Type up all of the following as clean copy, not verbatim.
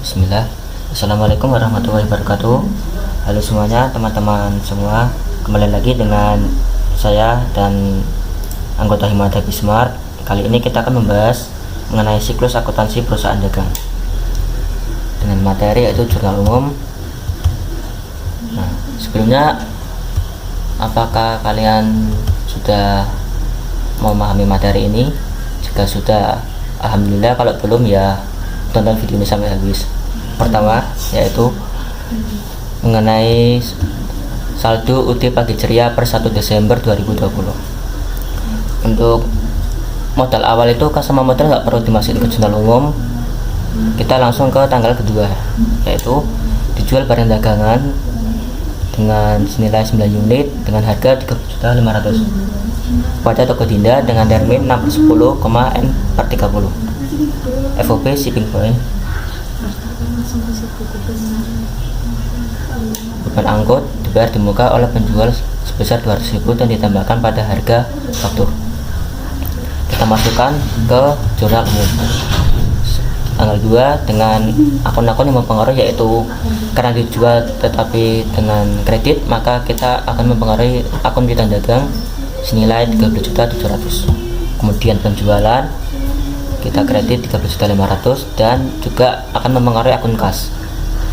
Bismillah. Assalamualaikum warahmatullahi wabarakatuh. Halo semuanya, teman-teman semua. Kembali lagi dengan saya dan anggota Himada Bismart. Kali ini kita akan membahas mengenai siklus akuntansi perusahaan dagang dengan materi yaitu jurnal umum. Nah, sebelumnya apakah kalian sudah memahami materi ini? Jika sudah, alhamdulillah. Kalau belum, ya tonton video ini sampai habis. Pertama yaitu mengenai saldo UT Pagi Ceria per 1 Desember 2020. Untuk modal awal itu customer modal nggak perlu dimasukin ke jurnal umum, kita langsung ke tanggal kedua, yaitu dijual barang dagangan dengan senilai 9 unit dengan harga 3.500.000 pada Tokopedia dengan termin 6/10,N/30. FOB shipping point. Beban angkut dibayar di muka oleh penjual sebesar 200.000 dan ditambahkan pada harga faktur. Kita masukkan ke jurnal umum. Tanggal 2 dengan akun-akun yang mempengaruhi, yaitu karena dijual tetapi dengan kredit, maka kita akan mempengaruhi akun piutang dagang senilai 13.700.000. Kemudian penjualan kita kredit 13.500.000 dan juga akan mempengaruhi akun kas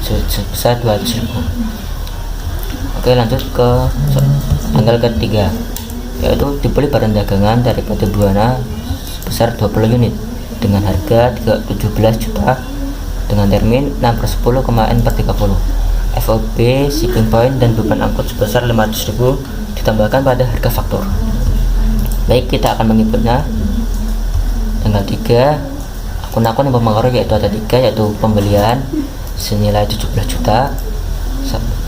sebesar 200.000. Oke, lanjut ke tanggal ketiga, yaitu dibeli barang dagangan dari PT Buana sebesar 20 unit dengan harga 17 juta dengan termin 6/10,N/30. FOB shipping point dan beban angkut sebesar 500.000 ditambahkan pada harga faktur. Baik, kita akan mengikutnya. Tanggal 3, akun-akun yang mempengaruhi yaitu ada 3, yaitu pembelian senilai 17 juta,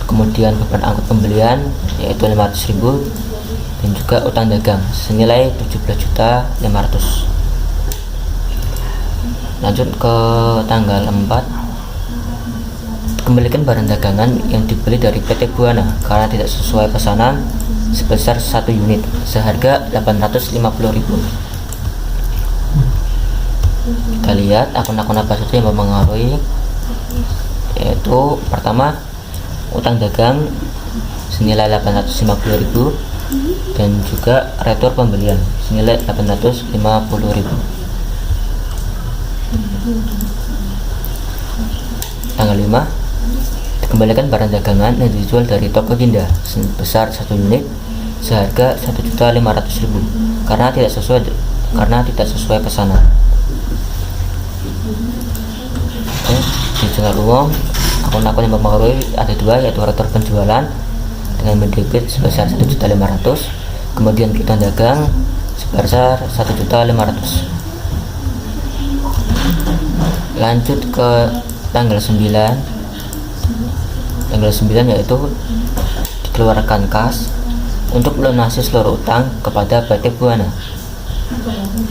kemudian beban angkut pembelian yaitu 500.000 dan juga utang dagang senilai 17.500.000. Lanjut ke tanggal 4, kembalikan barang dagangan yang dibeli dari PT Buana karena tidak sesuai pesanan sebesar 1 unit seharga 850.000. Kita lihat akun-akun apa saja yang mempengaruhi, yaitu pertama utang dagang senilai 850.000 dan juga retur pembelian senilai 850.000. Tanggal 5, dikembalikan barang dagangan yang dijual dari Tokopedia sebesar 1 unit seharga 1.500.000 karena tidak sesuai pesanan. Oke, di jurnal umum akun-akun yang mempengaruhi ada 2, yaitu retur penjualan dengan mendebit sebesar 1.500.000, kemudian piutang dagang sebesar 1.500.000. Lanjut ke tanggal 9. Tanggal 9 yaitu dikeluarkan kas untuk melunasi seluruh utang kepada PT Buana.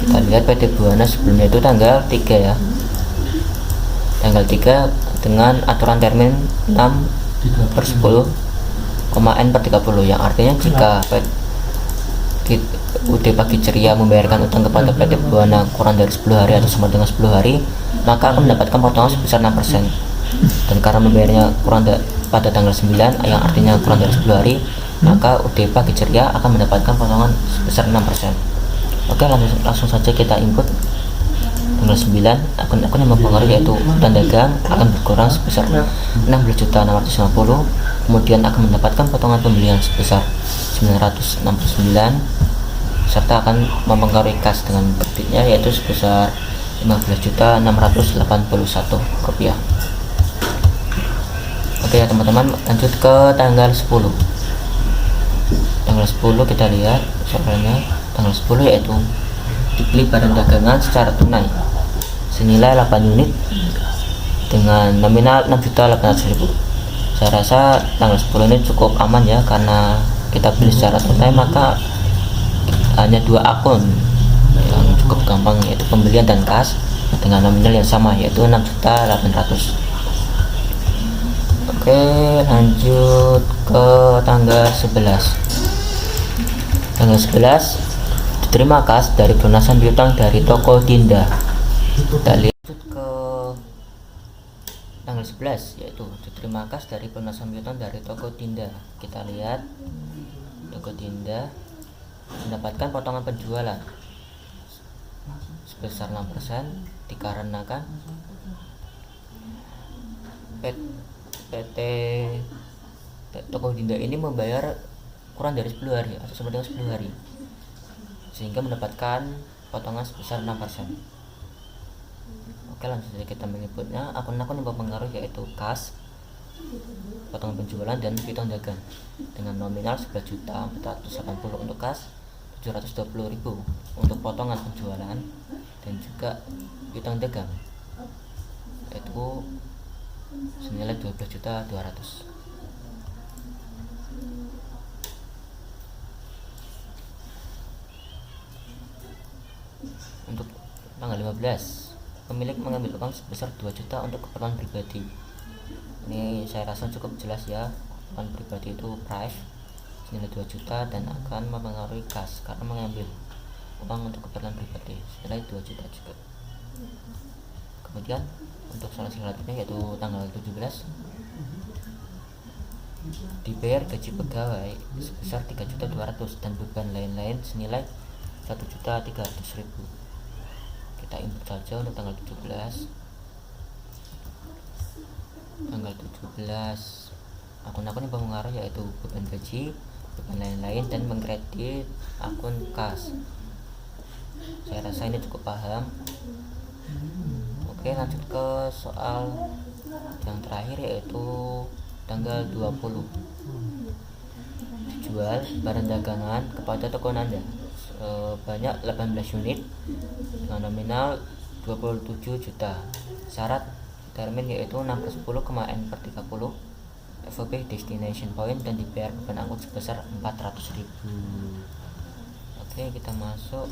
Kita lihat PT Buana sebelumnya itu tanggal 3 ya. Tanggal 3 dengan aturan termin 6/10,N/30, yang artinya jika UT Pagi Ceria membayarkan utang kepada PT Buana kurang dari 10 hari atau sama dengan 10 hari, maka akan mendapatkan potongan sebesar 6%. Dan karena membayarnya pada tanggal 9, yang artinya kurang dari 10 hari, maka UT Pagi Ceria akan mendapatkan potongan sebesar 6%. Oke, langsung saja kita input. Tanggal 9, akun-akun yang mempengaruhi yaitu utang dagang akan berkurang sebesar 16.650.000, kemudian akan mendapatkan potongan pembelian sebesar 969, serta akan mempengaruhi kas dengan kreditnya yaitu sebesar 15.681.000 rupiah. Oke ya teman-teman, lanjut ke tanggal 10. Tanggal 10 kita lihat soalnya tanggal 10 yaitu dibeli barang dagangan secara tunai senilai 8 unit dengan nominal 6.800.000. Saya rasa tanggal 10 ini cukup aman ya, karena kita beli secara tunai, maka hanya 2 akun yang cukup gampang, yaitu pembelian dan kas dengan nominal yang sama yaitu 6.800.000. Oke, lanjut ke tanggal 11. Tanggal 11 diterima kas dari pelunasan piutang dari Tokopedia. Kita lihat ke tanggal 11 yaitu diterima kas dari pelunasan piutang dari toko Dinda. Kita lihat toko Dinda mendapatkan potongan penjualan sebesar 6% dikarenakan PT toko Dinda ini membayar kurang dari 10 hari atau sama dengan 10 hari, sehingga mendapatkan potongan sebesar 6%. Oke, langsung saja kita menyebutnya. Akun-akun yang berpengaruh yaitu kas, potongan penjualan, dan piutang dagang dengan nominal 11.480 untuk kas, 720.000 untuk potongan penjualan, dan juga piutang dagang yaitu senilai 12.200. Untuk tanggal 15, pemilik mengambil uang sebesar 2 juta untuk keperluan pribadi. Ini saya rasa cukup jelas ya, keperluan pribadi itu price senilai 2 juta dan akan mempengaruhi kas karena mengambil uang untuk keperluan pribadi senilai 2 juta juga. Kemudian untuk salah selanjutnya yaitu tanggal 17, dibayar gaji pegawai sebesar 3.200.000 dan beban lain-lain senilai 1.300.000. Kita input saja untuk tanggal 17. Tanggal 17 akun-akun yang berpengaruh yaitu beban gaji, beban lain-lain, dan mengkredit akun kas. Saya rasa ini cukup paham. Oke, lanjut ke soal yang terakhir yaitu tanggal 20, dijual barang dagangan kepada toko Nanda sebanyak 18 unit dengan nominal 27 juta. Syarat termin yaitu 6/10, N/30 FOB destination point dan dibayar beban angkut sebesar 400.000. Oke, kita masuk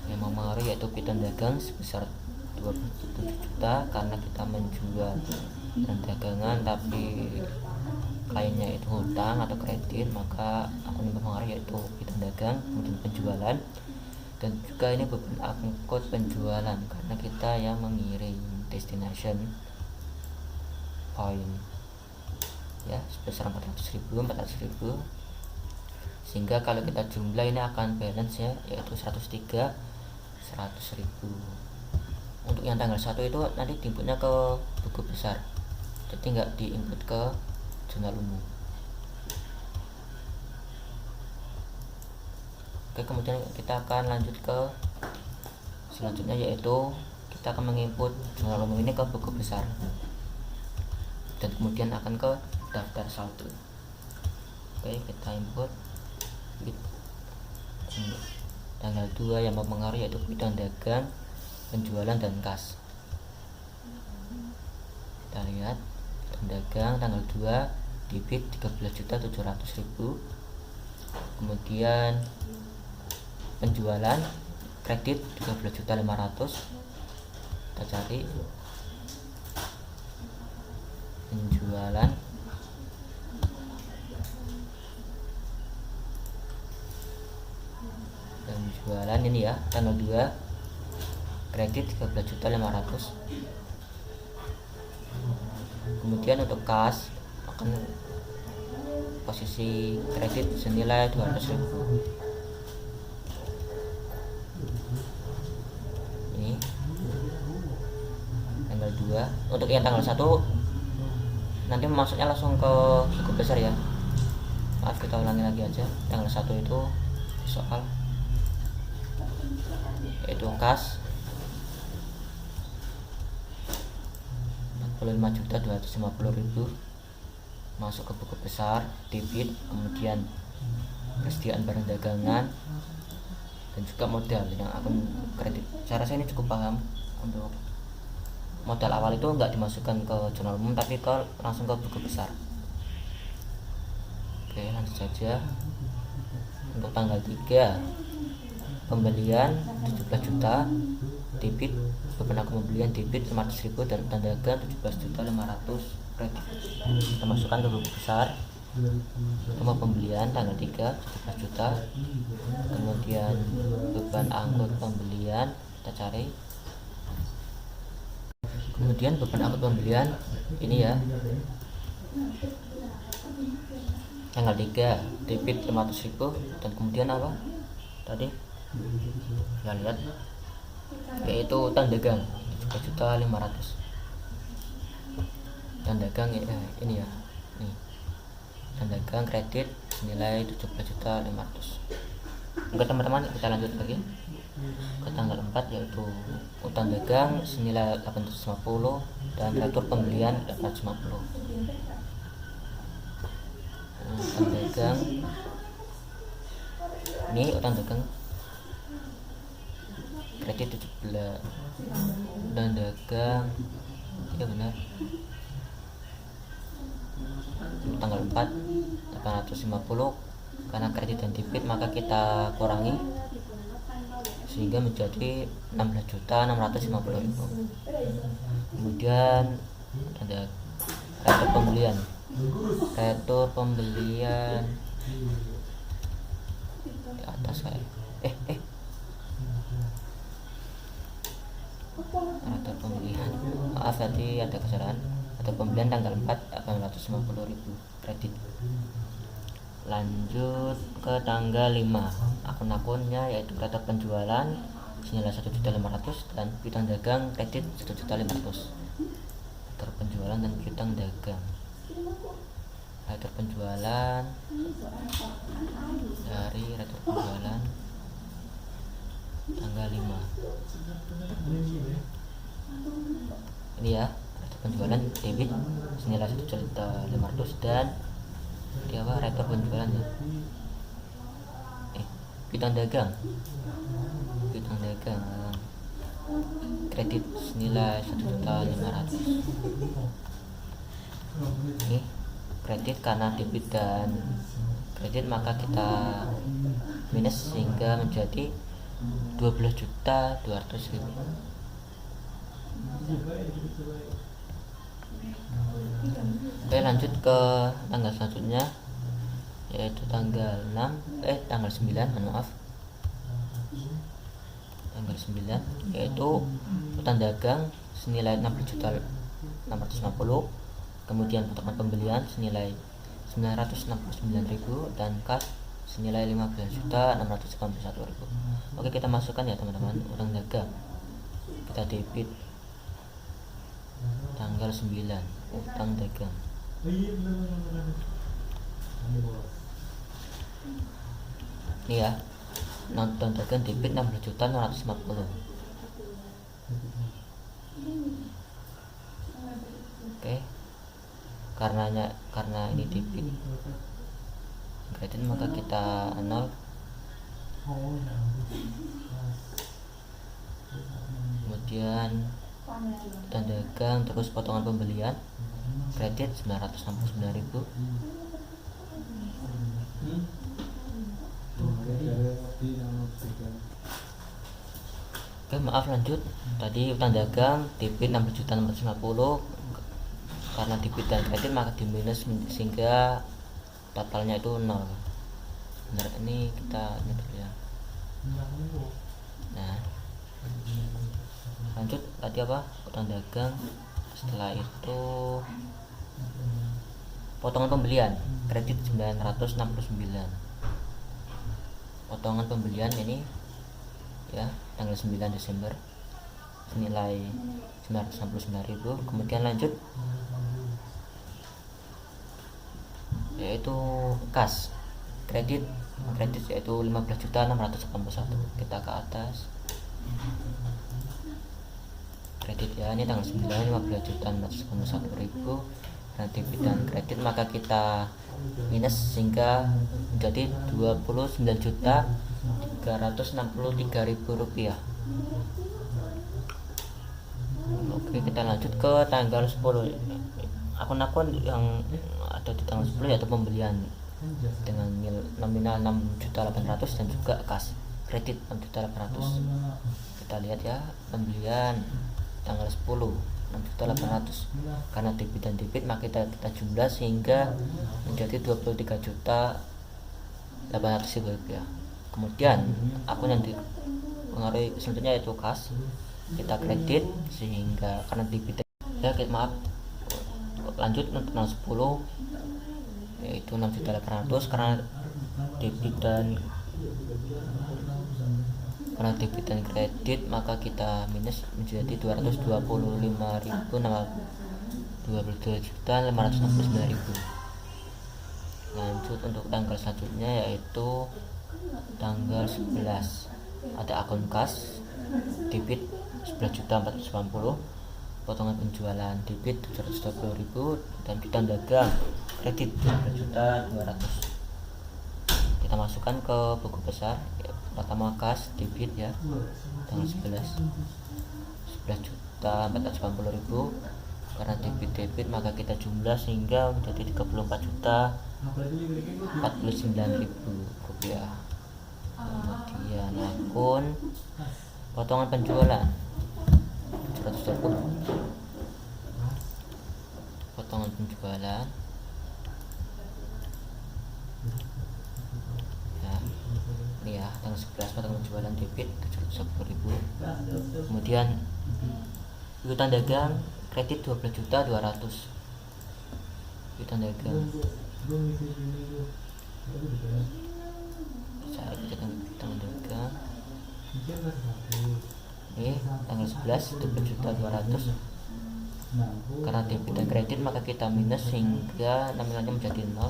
yang mempengaruhi yaitu piutang dagang sebesar 27 juta karena kita menjual barang dagangan tapi kliennya itu hutang atau kredit, maka akun yang berpengaruh yaitu piutang dagang, kemudian penjualan, dan juga ini beban angkut penjualan karena kita yang mengirim destination point ya sebesar 400.000, sehingga kalau kita jumlah ini akan balance ya, yaitu 103.100.000. Untuk yang tanggal 1 itu nanti diinputnya ke buku besar, jadi nggak diinput ke jurnal umum. Oke, kemudian kita akan lanjut ke selanjutnya yaitu kita akan menginput jurnal umum ini ke buku besar dan kemudian akan ke daftar saldo. Oke, kita input tanggal 2 yang mempengaruhi yaitu piutang dagang, penjualan, dan kas. Kita lihat piutang dagang tanggal 2 debit 13.700.000, kemudian penjualan kredit 13.500.000. Kita cari penjualan ini ya, tanggal 2 kredit 13.500.000. Kemudian untuk kas akan posisi kredit senilai 200.000. Ini tanggal 2. Untuk yang tanggal 1 nanti masuknya langsung ke buku besar ya. Maaf, kita ulangi lagi aja. Tanggal 1 itu soal yaitu kas 45.250.000 masuk ke buku besar, debit, kemudian persediaan barang dagangan, dan juga modal yang akun kredit. Saya rasa ini cukup paham. Untuk modal awal itu nggak dimasukkan ke jurnal umum tapi langsung ke buku besar. Oke, lanjut saja. Untuk tanggal 3 pembelian 17 juta debit, beban akun pembelian debit 500.000 dan utang dagang 17.500.000 kredit. Kita masukkan ke buku besar. Nomor pembelian tanggal 3 17 juta, kemudian beban angkut pembelian kita cari Kemudian beban akut pembelian ini ya, tanggal 3 debit 500.000, dan kemudian apa tadi kita lihat, yaitu utang dagang 3.500.000. utang dagang ini ya, nih utang dagang kredit senilai 17.500.000. Oke teman-teman, kita lanjut lagi ke tanggal 4, yaitu utang dagang senilai 850 dan retur pembelian 850. Utang dagang ini, utang dagang kredit 17, utang dagang ya benar, tanggal 4 850. Karena kredit dan debit maka kita kurangi sehingga menjadi 16.650.000. Kemudian ada retur pembelian di atas kayak retur pembelian, maaf tadi ada kesalahan. Retur pembelian tanggal 4 850.000 kredit. Lanjut ke tanggal 5, akun-akunnya yaitu retur penjualan senilai 1.500.000 dan piutang dagang kredit 1.500.000. Retur penjualan dan piutang dagang. Retur penjualan dari retur penjualan tanggal 5 ini ya, retur penjualan debit senilai 1.500.000 dan dia apa, retur penjualannya piutang dagang kredit senilai 1.500.000. Ini kredit, karena debit dan kredit maka kita minus sehingga menjadi 12.200.000. Oke, lanjut ke tanggal selanjutnya, yaitu tanggal 9, tanggal 9, yaitu utang dagang senilai 16.650, kemudian potongan pembelian senilai 969.000 dan kas senilai 15.681.000. Oke, kita masukkan ya teman-teman, utang dagang kita debit tanggal 9, utang dagang ini ya, utang dagang debit 16.650. Oke, karena ini debit kredit maka kita 0. Kemudian utang dagang terus potongan pembelian kredit 969.000. Oke, maaf, lanjut. Tadi utang dagang debit 16.650, karena debit dan kredit maka diminus sehingga totalnya itu 0. Benar, ini kita ini dulu ya. Nah, lanjut tadi apa, utang dagang, setelah itu potongan pembelian kredit 969. Potongan pembelian ini ya, tanggal 9 Desember senilai 969.000. Kemudian lanjut yaitu kas kredit yaitu 15.681. Kita ke atas kredit ya, ini tanggal 9 15.681.000 dan debit dan kredit maka kita minus sehingga menjadi 29.363.000 rupiah. Oke, kita lanjut ke tanggal 10, akun-akun yang ada di tanggal 10 yaitu pembelian dengan nominal 6.800.000 dan juga kas kredit 6.800.000. Kita lihat ya, pembelian tanggal 10 6.800.000, karena debit dan debit maka kita jumlah sehingga menjadi 23.800.000 rupiah. Kemudian akun yang dipengaruhi selanjutnya yaitu kas, kita kredit sehingga karena debit ya. Maaf, lanjut untuk tanggal 10 yaitu 6.800.000 karena debit dan kredit maka kita minus menjadi 225.022.569.000. Lanjut untuk tanggal selanjutnya yaitu tanggal 11, ada akun kas debit 11.490.000, potongan penjualan debit 720.000 dan piutang dagang kredit 12.200.000. Kita masukkan ke buku besar. Pertama kas debit ya, tanggal 11.490.000. Karena debit maka kita jumlah sehingga menjadi 34.049.000 rupiah. Kemudian akun potongan penjualan 120, potongan penjualan ya, ini ya, tanggal 11 potongan penjualan debit 710.000. Kemudian piutang dagang kredit 12.200.000, piutang dagang saya piutang dagang ini tanggal 11 12.200.000. Karena debit dan kredit maka kita minus hingga nominalnya menjadi 0.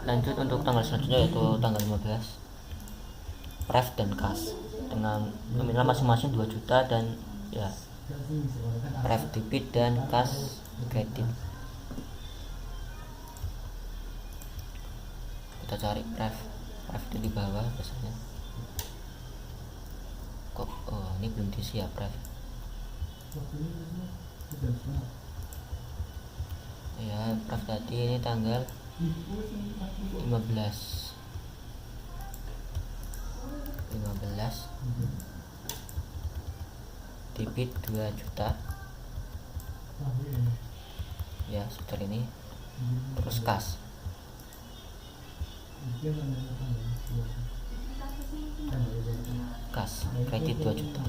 Lanjut untuk tanggal selanjutnya yaitu tanggal 15, pref dan kas dengan nominal masing-masing 2 juta dan ya, pref debit dan kas kredit. Kita cari pref itu di bawah biasanya. Kok ini belum diisi ya pref ya. Pref tadi ini tanggal 15 debit 2 juta ya, seperti ini. Terus kas kredit 2 juta.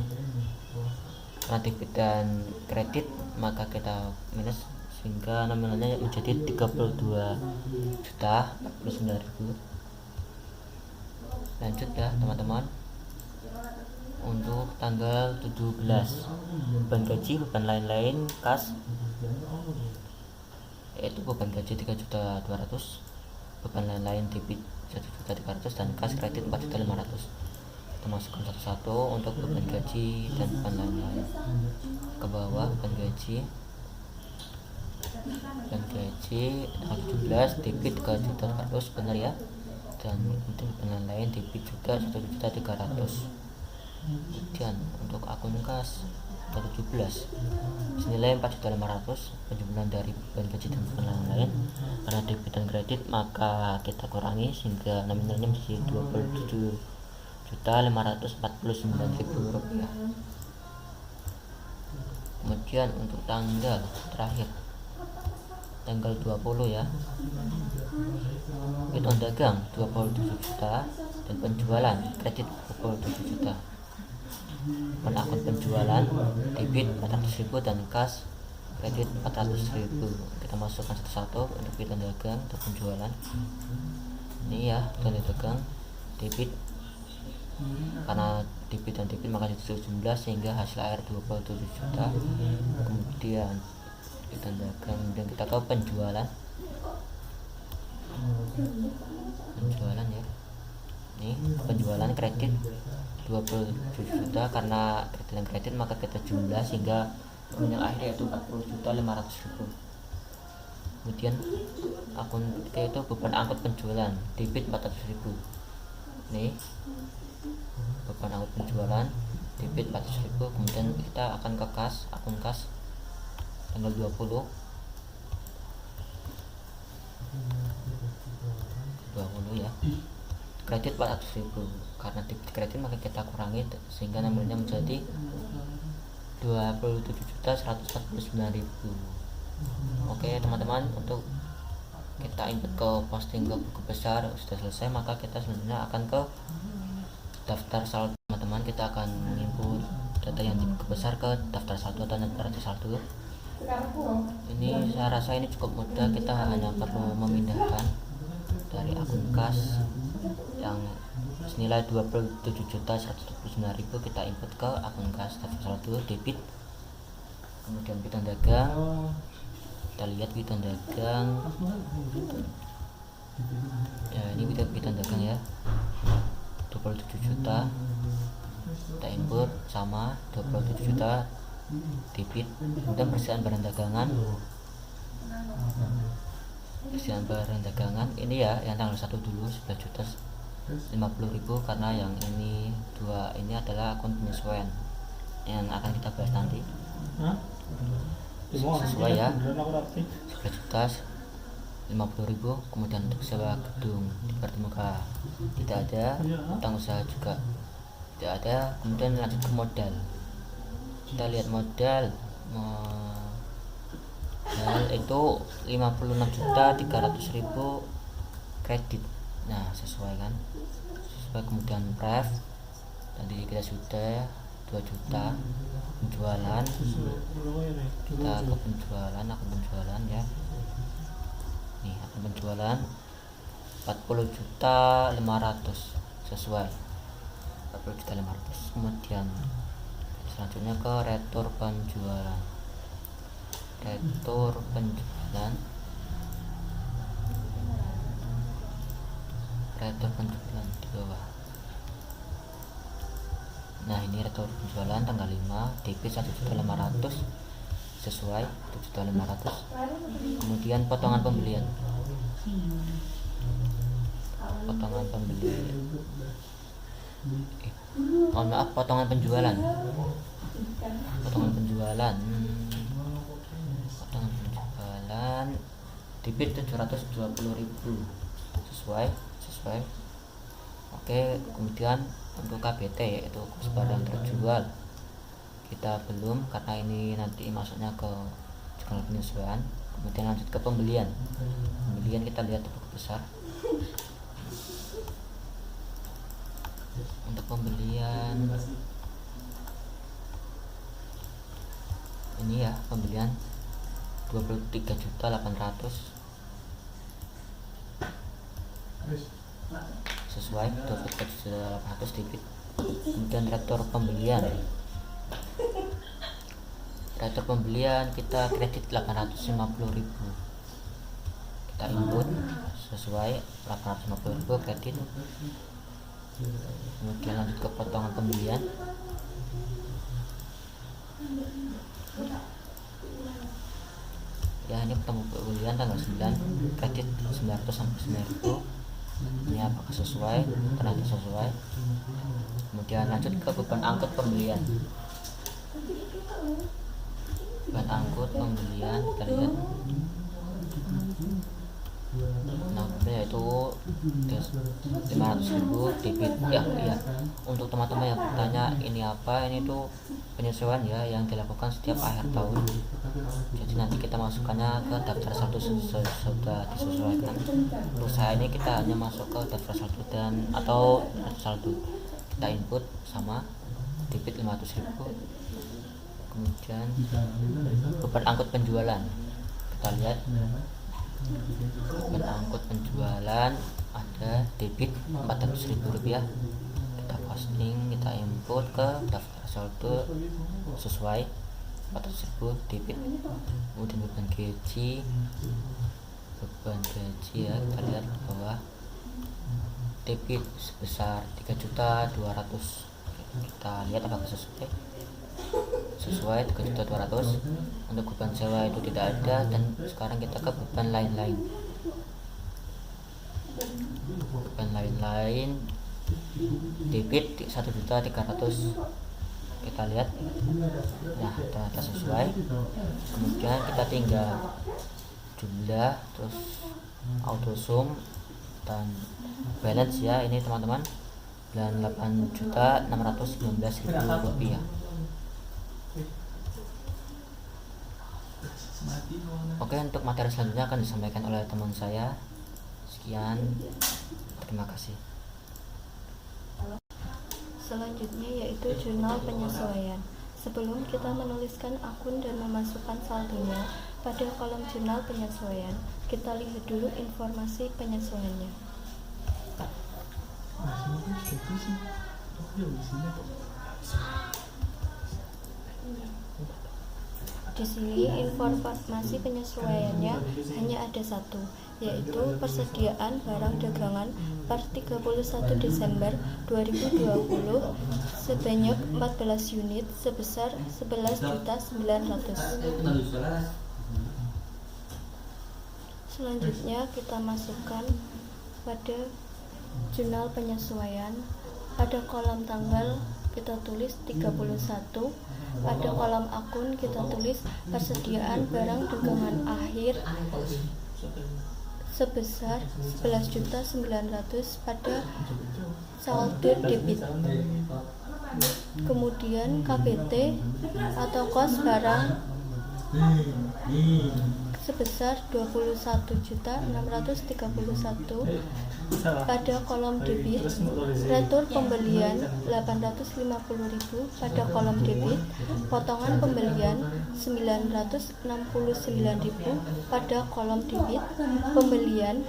Karena debit dan kredit maka kita minus sehingga nominalnya menjadi 32.049.000. Lanjut ya teman-teman untuk tanggal 17, beban gaji, beban lain-lain kas yaitu beban gaji 3.200.000, beban lain-lain debit 1.300.000 dan kas kredit 4.500.000. Kita masukkan satu-satu untuk beban gaji dan beban lain-lain. Ke bawah beban gaji tanggal 17 debit 3.200.000 benar ya, dan untuk beban lain debit juga 1.300.000. Kemudian untuk akun kas 17 senilai 4.500.000, penjumlahan dari beban gaji dan beban lain-lain. Karena debit dan kredit maka kita kurangi sehingga nominalnya menjadi 27.549.000 rupiah. Kemudian untuk tanggal terakhir tanggal 20 ya, piutang dagang 27 juta dan penjualan kredit 27 juta. Pada akun penjualan debit 400.000 dan kas kredit 400.000. Kita masukkan satu-satu untuk piutang dagang atau penjualan. Ini ya, piutang dagang debit, karena debit dan debit maka jumlah sehingga hasil akhir 27 juta. Kemudian piutang dagang, dan kita ke penjualan ya. Ini penjualan kredit 27 juta, karena kredit dan kredit maka kita jumlah sehingga nominal akhir yaitu 40.500.000. Kemudian akun ketiga itu beban angkut penjualan debit 400.000. Nih beban angkut penjualan debit 400.000. Kemudian kita akan ke kas, akun kas tanggal 20 ya, kredit 400.000. Karena debit kredit maka kita kurangi sehingga nominalnya menjadi 27.149.000. Oke teman-teman, untuk kita input ke posting ke buku besar sudah selesai, maka kita selanjutnya akan ke daftar saldo teman-teman, kita akan menginput data yang besar ke daftar saldo atau neraca saldo. Ini saya rasa ini cukup mudah, kita hanya perlu memindahkan dari akun kas yang senilai 27.179.000 kita input ke akun kas daftar saldo debit. Kemudian piutang dagang, kita lihat piutang dagang ya, ini piutang dagang ya 27 juta kita input sama 27 juta debit. Kemudian persediaan barang dagangan, ini ya yang tanggal 1 dulu 11.050.000 karena yang ini dua ini adalah akun penyesuaian yang akan kita bahas nanti. Sesuai ya 11.050.000. Kemudian untuk sewa gedung di Pertemuka tidak ada, utang usaha juga tidak ada. Kemudian lanjut ke modal, kita lihat modal itu 56.300.000 kredit. Nah sesuai kan, sesuai. Kemudian pref tadi kita sudah 2 juta penjualan, kita ke penjualan, akun penjualan ya, nih akun penjualan 40.500.000 sesuai 40.500.000. kemudian selanjutnya ke retur penjualan di bawah. Nah ini retur penjualan tanggal 5 debit 1.500.000 sesuai 1.500.000. kemudian potongan pembelian potongan penjualan debit 720.000 sesuai. Oke, kemudian untuk KBT yaitu barang terjual kita belum, karena ini nanti masuknya ke jurnal penyesuaian. Kemudian lanjut ke pembelian kita lihat cukup besar. Untuk pembelian ini ya, pembelian 23.800.000 sesuai 23.800.000 debit. Kemudian retur pembelian kita kredit 850.000 kita input sesuai 850.000 kredit. Kemudian lanjut ke potongan pembelian ya, ini pembelian tanggal 9 kredit 900 ini apakah sesuai? Ternyata sesuai. Kemudian lanjut ke beban angkut pembelian kita lihat. Nah yaitu 500.000 debit ya. Untuk teman-teman yang bertanya ini apa, ini tuh penyesuaian ya yang dilakukan setiap akhir tahun. Jadi nanti kita masukkannya ke daftar saldo sudah disesuaikan. Untuk saya ini kita hanya masuk ke daftar saldo atau daftar saldo, kita input sama debit 500.000. Kemudian beban angkut penjualan kita lihat. Beban angkut penjualan ada debit 400.000 rupiah, kita posting, kita input ke daftar saldo sesuai 400.000 debit. Kemudian beban gaji ya, kita lihat ke bawah, debit sebesar 3.200.000, kita lihat apakah sesuai 3.200.000. Untuk beban sewa itu tidak ada, dan sekarang kita ke beban lain-lain debit 1.300.000 kita lihat. Nah ternyata sesuai. Kemudian kita tinggal jumlah, terus auto sum dan balance ya, ini teman-teman 8.619.000 rupiah. Oke, untuk materi selanjutnya akan disampaikan oleh teman saya. Sekian, terima kasih. Selanjutnya yaitu jurnal penyesuaian. Sebelum kita menuliskan akun dan memasukkan saldonya pada kolom jurnal penyesuaian, kita lihat dulu informasi penyesuaiannya. Di sini informasi penyesuaiannya hanya ada satu, yaitu persediaan barang dagangan per 31 Desember 2020 sebanyak 14 unit sebesar 11.900.000. Selanjutnya kita masukkan pada jurnal penyesuaian. Pada kolom tanggal kita tulis 31, pada kolom akun kita tulis persediaan barang dagangan akhir sebesar 11.900.000 pada saldo debit. Kemudian KBT atau kos barang sebesar 21.631.000 pada kolom debit. Retur pembelian 850.000 pada kolom debit. Potongan pembelian 969.000 pada kolom debit. Pembelian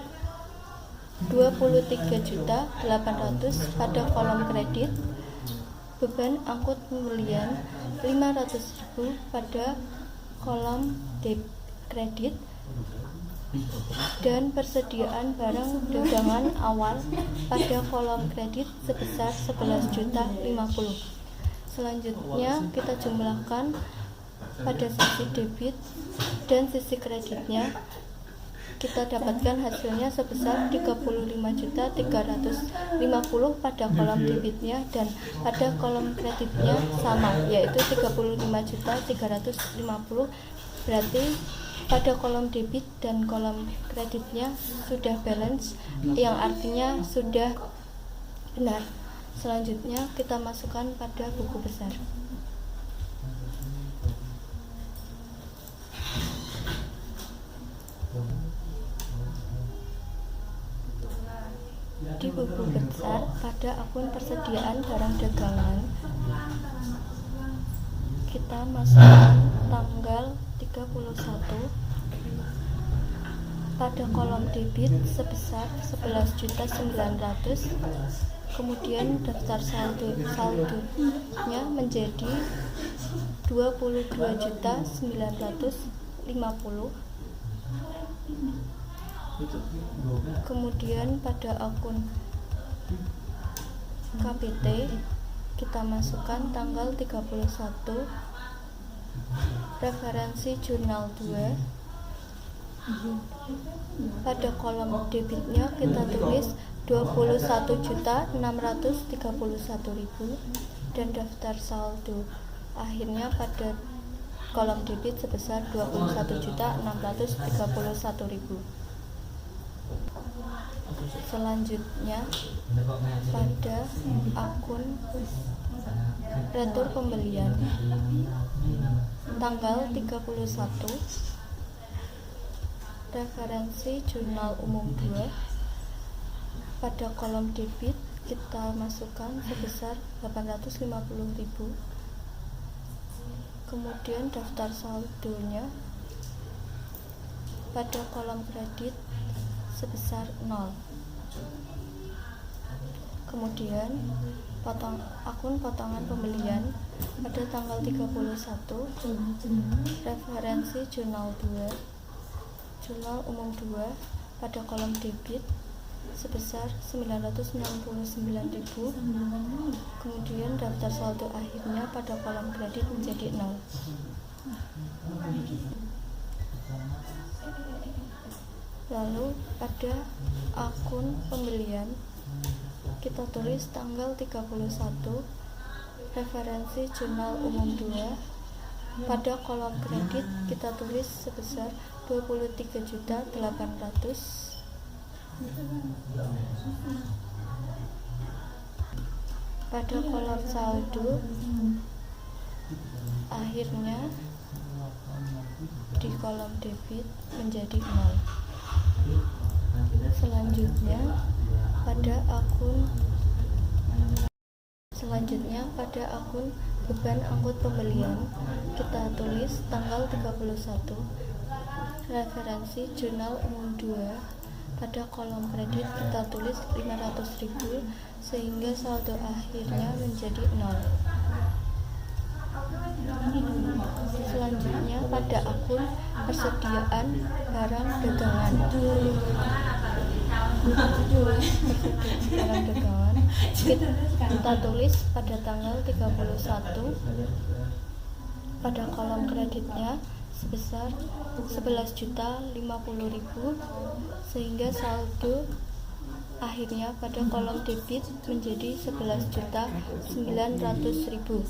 23.800.000 pada kolom kredit. Beban angkut pembelian 500.000 pada kolom kredit, dan persediaan barang dagangan awal pada kolom kredit sebesar 11.050.000. Selanjutnya kita jumlahkan pada sisi debit dan sisi kreditnya. Kita dapatkan hasilnya sebesar 35.350.000 pada kolom debitnya, dan pada kolom kreditnya sama, yaitu 35.350.000. Berarti pada kolom debit dan kolom kreditnya sudah balance, yang artinya sudah benar. Selanjutnya kita masukkan pada buku besar. Di buku besar pada akun persediaan barang dagangan kita masukkan tanggal 31 pada kolom debit sebesar 11.900.000, kemudian daftar saldonya menjadi 22.950.000. Kemudian pada akun KBT kita masukkan tanggal 31, referensi jurnal 2. Pada kolom debitnya kita tulis 21.631.000 dan daftar saldo akhirnya pada kolom debit sebesar 21.631.000. Selanjutnya pada akun retur pembelian tanggal 31, referensi jurnal umum 2. Pada kolom debit kita masukkan sebesar 850.000, kemudian daftar saldonya pada kolom kredit sebesar 0. Kemudian akun potongan pembelian pada tanggal 31, referensi jurnal 2, jurnal umum 2. Pada kolom debit sebesar 969.000, kemudian daftar saldo akhirnya pada kolom kredit menjadi 0. Lalu pada akun pembelian kita tulis tanggal 31, referensi jurnal umum 2. Pada kolom kredit kita tulis sebesar 23.800.000. Pada kolom saldo akhirnya di kolom debit menjadi 0. Selanjutnya pada akun Selanjutnya pada akun beban angkut pembelian kita tulis tanggal 31, referensi jurnal umum 2. Pada kolom kredit kita tulis 500.000 sehingga saldo akhirnya menjadi 0. Selanjutnya pada akun persediaan barang dagangan kita tulis pada tanggal 31 pada kolom kreditnya sebesar 11.050.000 sehingga saldo akhirnya pada kolom debit menjadi 11.900.000.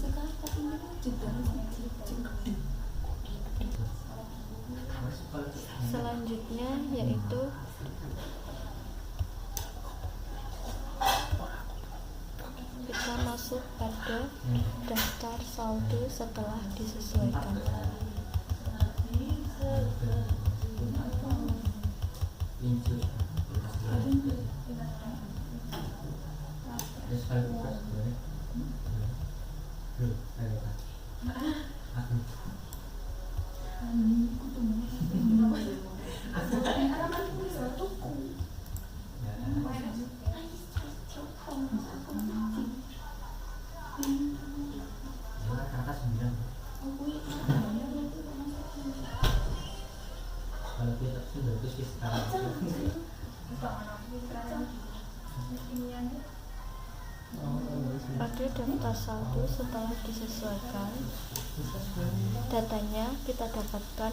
Selanjutnya yaitu kita masuk pada daftar saldo setelah disesuaikan. Pada daftar saldo setelah disesuaikan, datanya kita dapatkan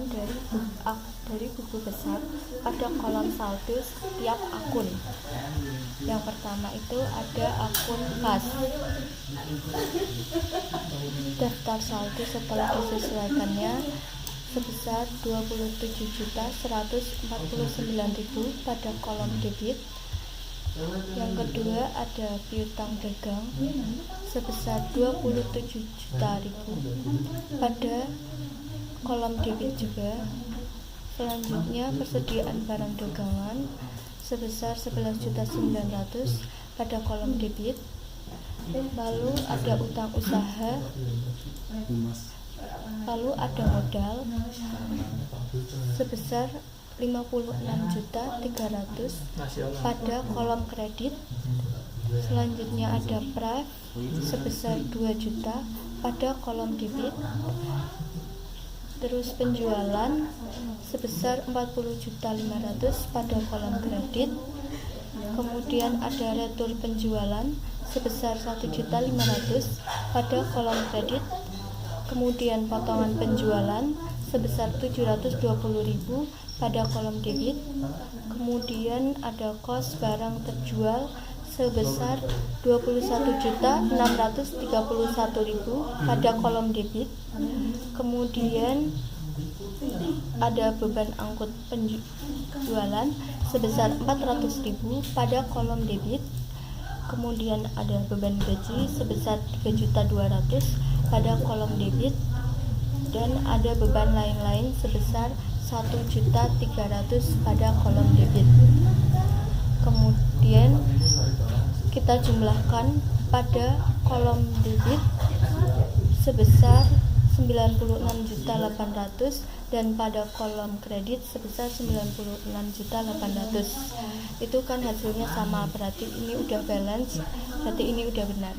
dari buku besar pada kolom saldo setiap akun. Yang pertama itu ada akun kas. Daftar saldo setelah disesuaikannya sebesar 27.149.000 pada kolom debit. Yang kedua ada piutang dagang sebesar 27.000.000 pada kolom debit juga. Selanjutnya persediaan barang dagangan sebesar 11.900.000 pada kolom debit. Lalu ada utang usaha, lalu ada modal sebesar 56.300.000 pada kolom kredit. Selanjutnya ada pref sebesar 2 juta pada kolom debit. Terus penjualan sebesar 40.500.000 pada kolom kredit. Kemudian ada retur penjualan sebesar 1.500.000 pada kolom kredit. Kemudian potongan penjualan sebesar 720.000 pada kolom debit. Kemudian ada kos barang terjual sebesar 21.631.000 pada kolom debit. Kemudian ada beban angkut penjualan sebesar 400.000 pada kolom debit. Kemudian ada beban gaji sebesar 3.200.000 pada kolom debit. Dan ada beban lain-lain sebesar 1.300.000 pada kolom debit. Kemudian kita jumlahkan pada kolom debit sebesar 96.800.000 dan pada kolom kredit sebesar 96.800.000. Itu kan hasilnya sama, berarti ini udah balance, berarti ini udah benar.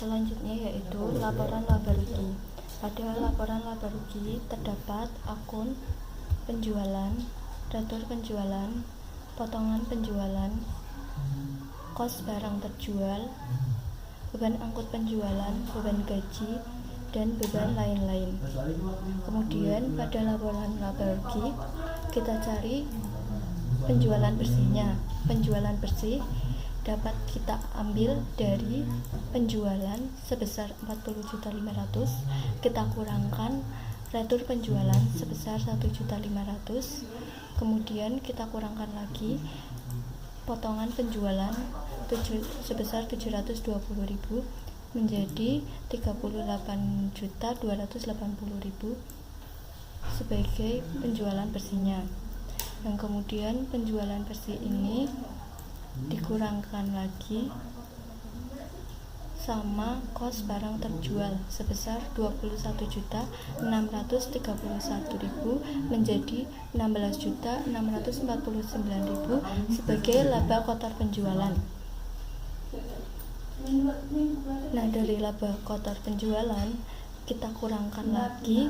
Selanjutnya yaitu laporan laba rugi. Pada laporan laba rugi terdapat akun penjualan, retur penjualan, potongan penjualan, kos barang terjual, beban angkut penjualan, beban gaji, dan beban lain-lain. Kemudian pada laporan laba rugi kita cari penjualan bersihnya. Penjualan bersih dapat kita ambil dari penjualan sebesar 40.500.000, kita kurangkan retur penjualan sebesar 1.500.000, kemudian kita kurangkan lagi potongan penjualan sebesar 720.000 menjadi 38.280.000 sebagai penjualan bersihnya. Dan kemudian penjualan bersih ini dikurangkan lagi sama kos barang terjual sebesar 21.631.000 menjadi 16.649.000 sebagai laba kotor penjualan. Nah, dari laba kotor penjualan kita kurangkan lagi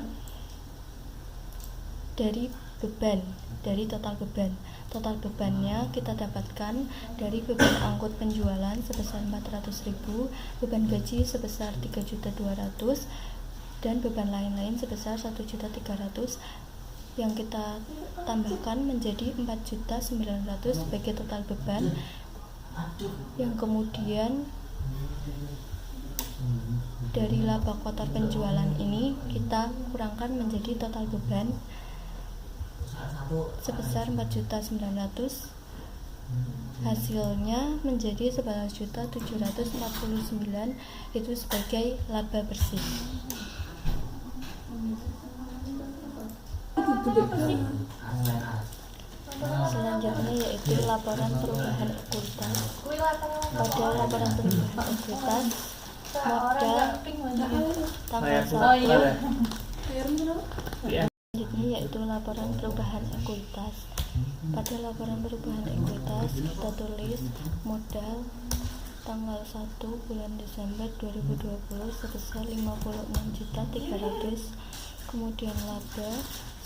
dari beban, dari total beban. Total bebannya kita dapatkan dari beban angkut penjualan sebesar 400.000, beban gaji sebesar 3.200.000, dan beban lain-lain sebesar 1.300.000 yang kita tambahkan menjadi 4.900.000 sebagai total beban, yang kemudian dari laba kotor penjualan ini kita kurangkan menjadi total beban sebesar 4.900.000, hasilnya menjadi 11.749.000, itu sebagai laba bersih. Selanjutnya yaitu laporan perubahan ekuitas. Pada laporan perubahan ekuitas, modal tanggal 1 selanjutnya yaitu laporan perubahan ekuitas. Pada laporan perubahan ekuitas kita tulis modal tanggal 1 bulan Desember 2020 sebesar 56.300.000, kemudian laba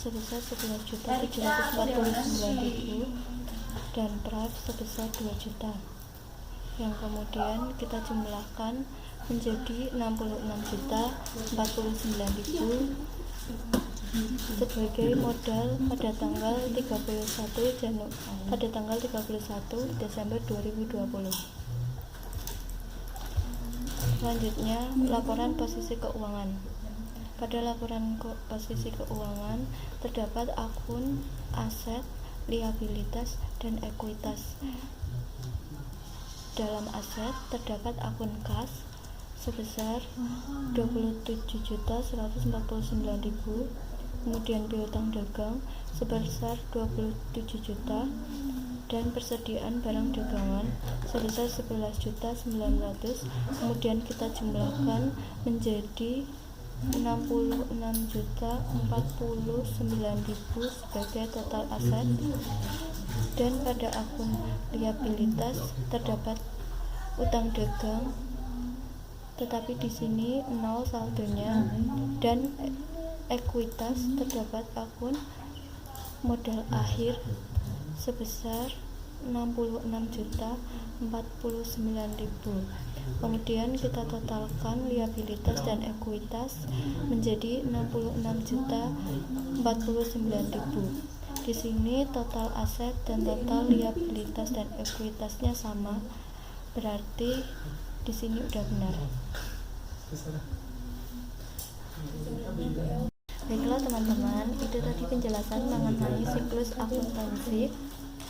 sebesar 11.749.000 dan praf sebesar 2 juta, yang kemudian kita jumlahkan menjadi 66.049.000 sebagai modal pada tanggal 31 Desember 2020. Selanjutnya, laporan posisi keuangan. Pada laporan posisi keuangan terdapat akun aset, liabilitas, dan ekuitas. Dalam aset terdapat akun kas sebesar 27.149.000, kemudian piutang dagang sebesar 27 juta, dan persediaan barang dagangan sebesar 11.900.000, kemudian kita jumlahkan menjadi 66.049.000 sebagai total aset. Dan pada akun liabilitas terdapat utang dagang, tetapi di sini 0 saldonya, dan ekuitas terdapat akun modal akhir sebesar 66.049.000. Kemudian kita totalkan liabilitas dan ekuitas menjadi 66.049.000. Di sini total aset dan total liabilitas dan ekuitasnya sama, berarti di sini udah benar. Baiklah teman-teman, itu tadi penjelasan mengenai siklus akuntansi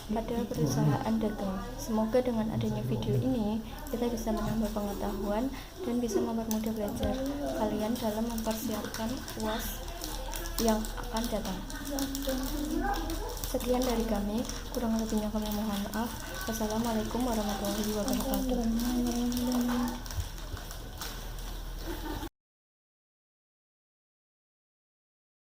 pada perusahaan dagang. Semoga dengan adanya video ini kita bisa menambah pengetahuan dan bisa mempermudah belajar kalian dalam mempersiapkan UAS yang akan datang. Sekian dari kami, kurang lebihnya kami mohon maaf. Wassalamualaikum warahmatullahi wabarakatuh.